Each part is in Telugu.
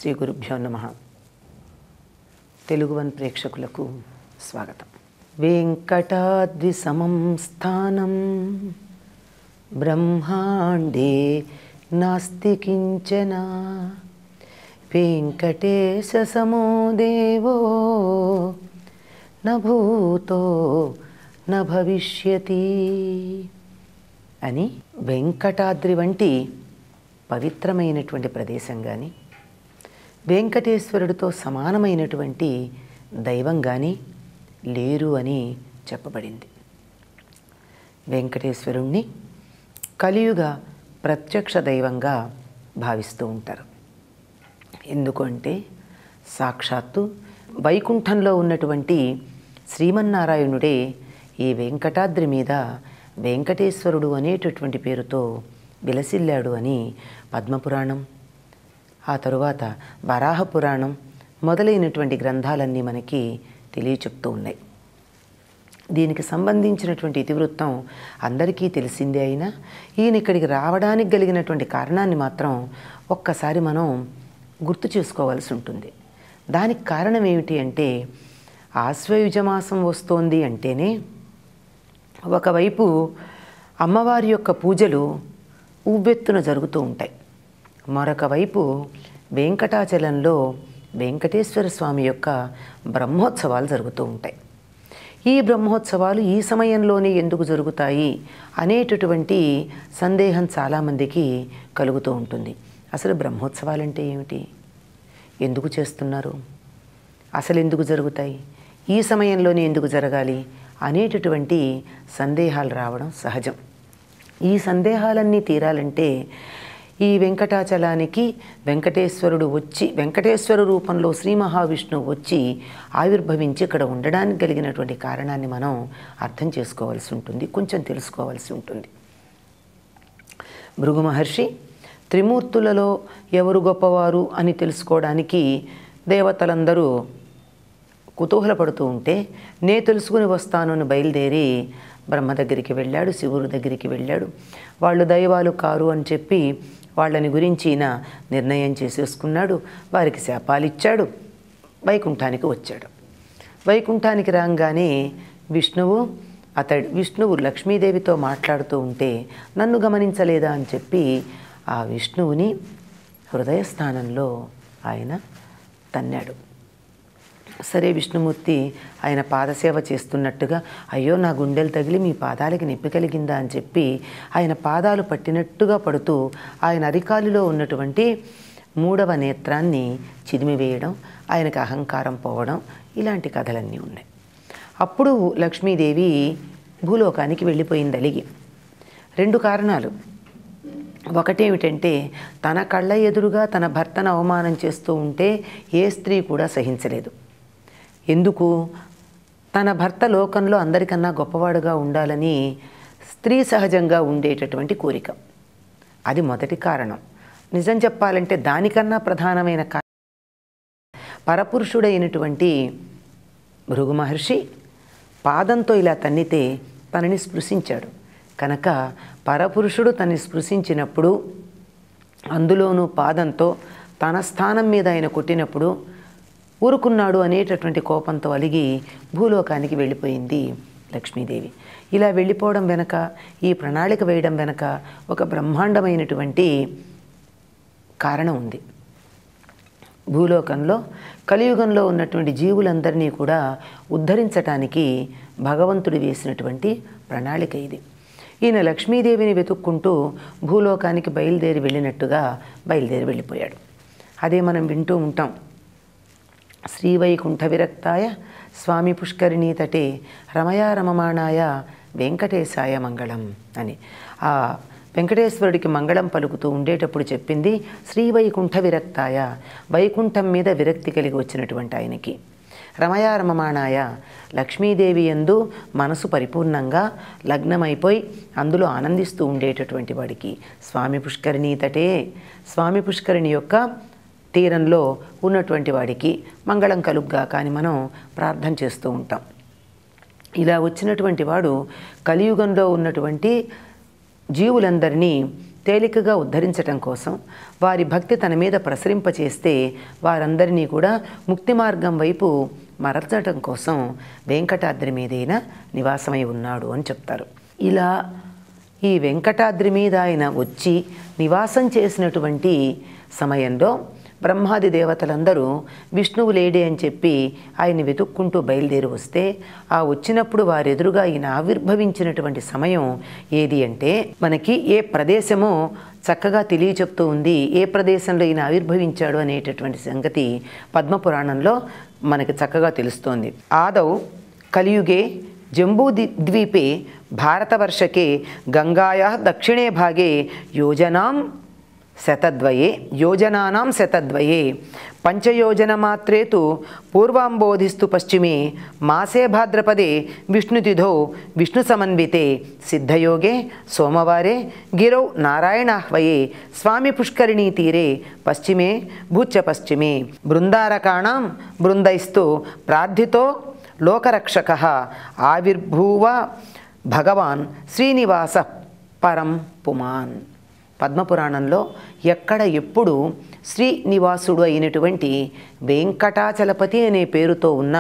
శ్రీ గురుభ్యో నమః. తెలుగు వన్ ప్రేక్షకులకు స్వాగతం. వెంకటాద్రి సమం స్థానం బ్రహ్మాండే నాస్తి కించన, వెంకటేశ సమో దేవో న భూతో న భవిష్యతి అని వెంకటాద్రి వంటి పవిత్రమైనటువంటి ప్రదేశం కానీ, వెంకటేశ్వరుడితో సమానమైనటువంటి దైవం కానీ లేరు అని చెప్పబడింది. వెంకటేశ్వరుణ్ణి కలియుగ ప్రత్యక్ష దైవంగా భావిస్తూ ఉంటారు. ఎందుకంటే సాక్షాత్తు వైకుంఠంలో ఉన్నటువంటి శ్రీమన్నారాయణుడే ఈ వెంకటాద్రి మీద వెంకటేశ్వరుడు అనేటటువంటి పేరుతో విలసిల్లాడు అని పద్మపురాణం, ఆ తరువాత వరాహ పురాణం మొదలైనటువంటి గ్రంథాలన్నీ మనకి తెలియచెప్తూ ఉన్నాయి. దీనికి సంబంధించినటువంటి ఇతివృత్తం అందరికీ తెలిసిందే అయినా ఈయన ఇక్కడికి రావడానికి కలిగినటువంటి కారణాన్ని మాత్రం ఒక్కసారి మనం గుర్తు చేసుకోవాల్సి ఉంటుంది. దానికి కారణం ఏమిటి అంటే, ఆశ్వయుజ మాసం వస్తోంది అంటేనే ఒకవైపు అమ్మవారి యొక్క పూజలు ఉవ్వెత్తున జరుగుతూ ఉంటాయి, మరొక వైపు వెంకటాచలంలో వెంకటేశ్వర స్వామి యొక్క బ్రహ్మోత్సవాలు జరుగుతూ ఉంటాయి. ఈ బ్రహ్మోత్సవాలు ఈ సమయంలోనే ఎందుకు జరుగుతాయి అనేటటువంటి సందేహం చాలామందికి కలుగుతూ ఉంటుంది. అసలు బ్రహ్మోత్సవాలు అంటే ఏమిటి, ఎందుకు చేస్తున్నారు, అసలు ఎందుకు జరుగుతాయి, ఈ సమయంలోనే ఎందుకు జరగాలి అనేటటువంటి సందేహాలు రావడం సహజం. ఈ సందేహాలన్నీ తీరాలంటే ఈ వెంకటాచలానికి వెంకటేశ్వరుడు వచ్చి, వెంకటేశ్వర రూపంలో శ్రీ మహావిష్ణువు వచ్చి ఆవిర్భవించి ఇక్కడ ఉండడానికి కలిగినటువంటి కారణాన్ని మనం అర్థం చేసుకోవాల్సి ఉంటుంది, కొంచెం తెలుసుకోవాల్సి ఉంటుంది. భృగు మహర్షి త్రిమూర్తులలో ఎవరు గొప్పవారు అని తెలుసుకోవడానికి దేవతలందరూ కుతూహలపడుతూ ఉంటే, నే తెలుసుకుని వస్తాను అని బయలుదేరి బ్రహ్మ దగ్గరికి వెళ్ళాడు, శివుడి దగ్గరికి వెళ్ళాడు. వాళ్ళు దైవాలు కారు అని చెప్పి వాళ్ళని గురించి ఈయన నిర్ణయం చేసేసుకున్నాడు. వారికి శాపాలు ఇచ్చాడు, వైకుంఠానికి వచ్చాడు. వైకుంఠానికి రాగానే విష్ణువు లక్ష్మీదేవితో మాట్లాడుతూ ఉంటే నన్ను గమనించలేదా అని చెప్పి ఆ విష్ణువుని హృదయస్థానంలో ఆయన తన్నాడు. సరే, విష్ణుమూర్తి ఆయన పాదసేవ చేస్తున్నట్టుగా, అయ్యో నా గుండెలు తగిలి మీ పాదాలకి నొప్పి కలిగిందా అని చెప్పి ఆయన పాదాలు పట్టినట్టుగా పడుతూ ఆయన అరికాలులో ఉన్నటువంటి 3వ నేత్రాన్ని చిదిమివేయడం, ఆయనకు అహంకారం పోవడం, ఇలాంటి కథలన్నీ ఉన్నాయి. అప్పుడు లక్ష్మీదేవి భూలోకానికి వెళ్ళిపోయింది అలిగి. 2 కారణాలు. ఒకటేమిటంటే, తన కళ్ళ ఎదురుగా తన భర్తను అవమానం చేస్తూ ఉంటే ఏ స్త్రీ కూడా సహించలేదు. ఎందుకు? తన భర్త లోకంలో అందరికన్నా గొప్పవాడుగా ఉండాలని స్త్రీ సహజంగా ఉండేటటువంటి కోరిక, అది మొదటి కారణం. నిజం చెప్పాలంటే దానికన్నా ప్రధానమైన పరపురుషుడైనటువంటి భృగు మహర్షి పాదంతో ఇలా తన్నితే తనని స్పృశించాడు కనుక, పరపురుషుడు తనని స్పృశించినప్పుడు, అందులోనూ పాదంతో తన స్థానం మీద ఆయన కొట్టినప్పుడు ఊరుకున్నాడు అనేటటువంటి కోపంతో అలిగి భూలోకానికి వెళ్ళిపోయింది లక్ష్మీదేవి. ఇలా వెళ్ళిపోవడం వెనక, ఈ ప్రణాళిక వేయడం వెనక ఒక బ్రహ్మాండమైనటువంటి కారణం ఉంది. భూలోకంలో కలియుగంలో ఉన్నటువంటి జీవులందరినీ కూడా ఉద్ధరించటానికి భగవంతుడు వేసినటువంటి ప్రణాళిక ఇది. ఈయన లక్ష్మీదేవిని వెతుక్కుంటూ భూలోకానికి బయలుదేరి వెళ్ళిపోయాడు. అదే మనం వింటూ ఉంటాం, శ్రీవైకుంఠ విరక్తాయ స్వామి పుష్కరిణీ తటే రమయా రమమాణాయ వెంకటేశాయ మంగళం అని. ఆ వెంకటేశ్వరుడికి మంగళం పలుకుతూ ఉండేటప్పుడు చెప్పింది శ్రీవైకుంఠ విరక్తాయ, వైకుంఠం మీద విరక్తి కలిగి వచ్చినటువంటి ఆయనకి. రమయా రమమాణాయ, లక్ష్మీదేవి యందు మనసు పరిపూర్ణంగా లగ్నమైపోయి అందులో ఆనందిస్తూ ఉండేటటువంటి వాడికి. స్వామి పుష్కరిణీ తటే, స్వామి పుష్కరిణి యొక్క తీరంలో ఉన్నటువంటి వాడికి మంగళం కలుగ్గా కానీ మనం ప్రార్థన చేస్తూ ఉంటాం. ఇలా వచ్చినటువంటి వాడు కలియుగంలో ఉన్నటువంటి జీవులందరినీ తేలికగా ఉద్ధరించటం కోసం, వారి భక్తి తన మీద ప్రసరింపచేస్తే వారందరినీ కూడా ముక్తి మార్గం వైపు మరల్చటం కోసం వెంకటాద్రి మీదైన నివాసమై ఉన్నాడు అని చెప్తారు. ఇలా ఈ వెంకటాద్రి మీద ఆయన వచ్చి నివాసం చేసినటువంటి సమయంలో బ్రహ్మాది దేవతలందరూ విష్ణువు లేడే అని చెప్పి ఆయన్ని వెతుక్కుంటూ బయలుదేరి వస్తే, ఆ వచ్చినప్పుడు వారెదురుగా ఈయన ఆవిర్భవించినటువంటి సమయం ఏది అంటే, మనకి ఏ ప్రదేశమో చక్కగా తెలియచెప్తూ ఉంది. ఏ ప్రదేశంలో ఈయన ఆవిర్భవించాడు అనేటటువంటి సంగతి పద్మపురాణంలో మనకి చక్కగా తెలుస్తోంది. ఆదౌ కలియుగే జంబూద్వీపే భారతవర్షకే గంగాయాః దక్షిణే భాగే యోజనానాం శతద్వయే పంచయోజనమాత్రే తు పూర్వాంబోధిస్తు పశ్చిమే మాసే భాద్రపదే విష్ణుతిథౌ విష్ణుసమన్వితే సిద్ధయోగే సోమవారే గిరౌ నారాయణాహ్వయే స్వామి పుష్కరిణీ తీరే పశ్చిమే భూచ్చ పశ్చిమే బృందారకాణాం బృందైస్తు ప్రార్థితో లోకరక్షకః ఆవిర్భూవ భగవాన్ శ్రీనివాస పరం పుమాన్. పద్మపురాణంలో ఎక్కడ ఎప్పుడు శ్రీనివాసుడు అయినటువంటి వెంకటాచలపతి అనే పేరుతో ఉన్న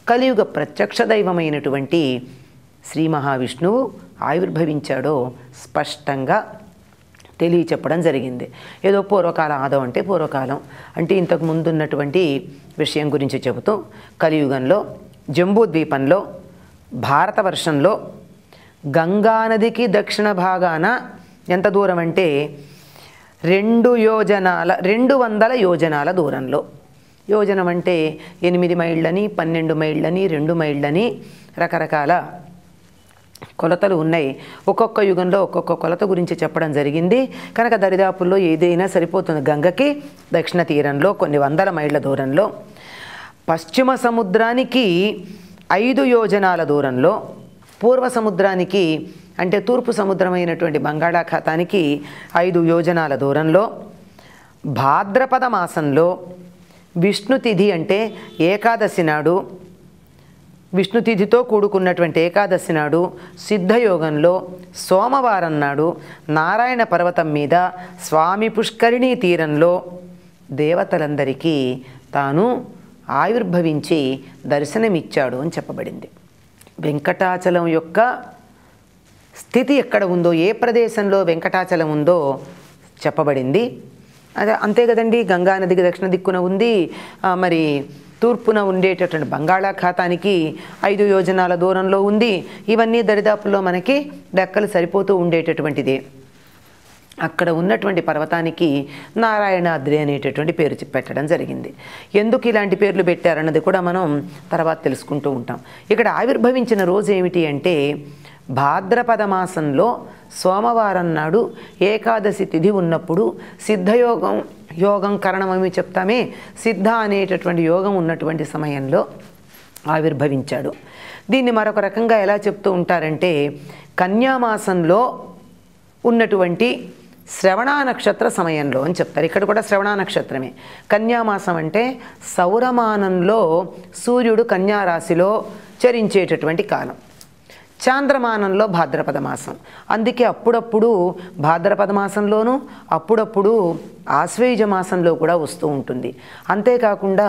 కలియుగ ప్రత్యక్ష దైవమైనటువంటి శ్రీ మహావిష్ణువు ఆవిర్భవించాడో స్పష్టంగా తెలియచెప్పడం జరిగింది. ఏదో పూర్వకాల ఆదం అంటే పూర్వకాలం అంటే ఇంతకు ముందు ఉన్నటువంటి విషయం గురించి చెబుతూ, కలియుగంలో జంబూద్వీపంలో భారతవర్షంలో గంగానదికి దక్షిణ భాగాన ఎంత దూరం అంటే 200 యోజనాల దూరంలో. యోజనం అంటే 8 మైళ్ళని, 12 మైళ్ళని, 2 మైళ్ళని రకరకాల కొలతలు ఉన్నాయి. ఒక్కొక్క యుగంలో ఒక్కొక్క కొలత గురించి చెప్పడం జరిగింది కనుక దరిదాపుల్లో ఏదైనా సరిపోతుంది. గంగకి దక్షిణ తీరంలో కొన్ని 100 మైళ్ళ దూరంలో, పశ్చిమ సముద్రానికి 5 యోజనాల దూరంలో, పూర్వ సముద్రానికి అంటే తూర్పు సముద్రమైనటువంటి బంగాళాఖాతానికి 5 యోజనాల దూరంలో, భాద్రపద మాసంలో విష్ణుతిథి అంటే ఏకాదశి నాడు, విష్ణుతిథితో కూడుకున్నటువంటి ఏకాదశి నాడు, సిద్ధయోగంలో సోమవారం నాడు నారాయణ పర్వతం మీద స్వామి పుష్కరిణీ తీరంలో దేవతలందరికీ తాను ఆవిర్భవించి దర్శనమిచ్చాడు అని చెప్పబడింది. వెంకటాచలం యొక్క స్థితి ఎక్కడ ఉందో, ఏ ప్రదేశంలో వెంకటాచలం ఉందో చెప్పబడింది. అదే అంతే కదండి, గంగానదికి దక్షిణ దిక్కున ఉంది, మరి తూర్పున ఉండేటటువంటి బంగాళాఖాతానికి 5 యోజనాల దూరంలో ఉంది. ఇవన్నీ దరిదాపుల్లో మనకి లెక్కలు సరిపోతూ ఉండేటటువంటిది. అక్కడ ఉన్నటువంటి పర్వతానికి నారాయణాద్రి అనేటటువంటి పేరు పెట్టడం జరిగింది. ఎందుకు ఇలాంటి పేర్లు పెట్టారన్నది కూడా మనం తర్వాత తెలుసుకుంటూ ఉంటాం. ఇక్కడ ఆవిర్భవించిన రోజు ఏమిటి అంటే, భాద్రపద మాసంలో సోమవారం నాడు ఏకాదశి తిథి ఉన్నప్పుడు యోగం కరణమని చెప్తామే, సిద్ధ అనేటటువంటి యోగం ఉన్నటువంటి సమయంలో ఆవిర్భవించాడు. దీన్ని మరొక రకంగా ఎలా చెప్తూ ఉంటారంటే, కన్యామాసంలో ఉన్నటువంటి శ్రవణ నక్షత్ర సమయంలో అని చెప్తారు. ఇక్కడ కూడా శ్రవణ నక్షత్రమే. కన్యామాసం అంటే సౌరమానంలో సూర్యుడు కన్యారాశిలో చరించేటటువంటి కాలం. చాంద్రమానంలో భాద్రపద మాసం. అందుకే అప్పుడప్పుడు భాద్రపద మాసంలోనూ అప్పుడప్పుడు ఆశ్వయుజ మాసంలో కూడా వస్తూ ఉంటుంది. అంతేకాకుండా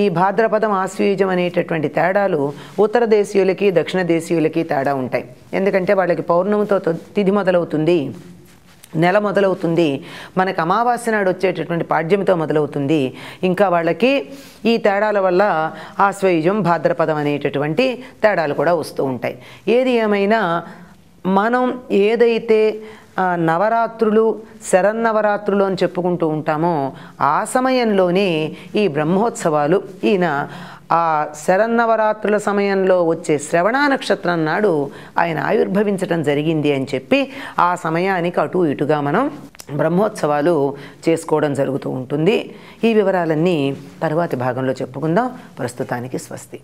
ఈ భాద్రపదం ఆశ్వయుజం అనేటటువంటి తేడాలు ఉత్తర దేశీయులకి దక్షిణ దేశీయులకి తేడా ఉంటాయి. ఎందుకంటే వాళ్ళకి పౌర్ణమితో తిథి మొదలవుతుంది, నెల మొదలవుతుంది, మనకు అమావాస్య నాడు వచ్చేటటువంటి పాడ్యమితో మొదలవుతుంది. ఇంకా వాళ్ళకి ఈ తేడాల వల్ల ఆశ్వయుజం భాద్రపదం అనేటటువంటి తేడాలు కూడా వస్తూ ఉంటాయి. ఏది ఏమైనా మనం ఏదైతే నవరాత్రులు శరన్నవరాత్రులు అని చెప్పుకుంటూ ఉంటామో ఆ సమయంలోనే ఈ బ్రహ్మోత్సవాలు ఈయన ఆ శరన్నవరాత్రుల సమయంలో వచ్చే శ్రవణ నక్షత్రం నాడు ఆయన ఆవిర్భవించడం జరిగింది అని చెప్పి ఆ సమయానికి అటు ఇటుగా మనం బ్రహ్మోత్సవాలు చేసుకోవడం జరుగుతూ ఉంటుంది. ఈ వివరాలన్నీ తరువాతి భాగంలో చెప్పుకుందాం. ప్రస్తుతానికి స్వస్తి.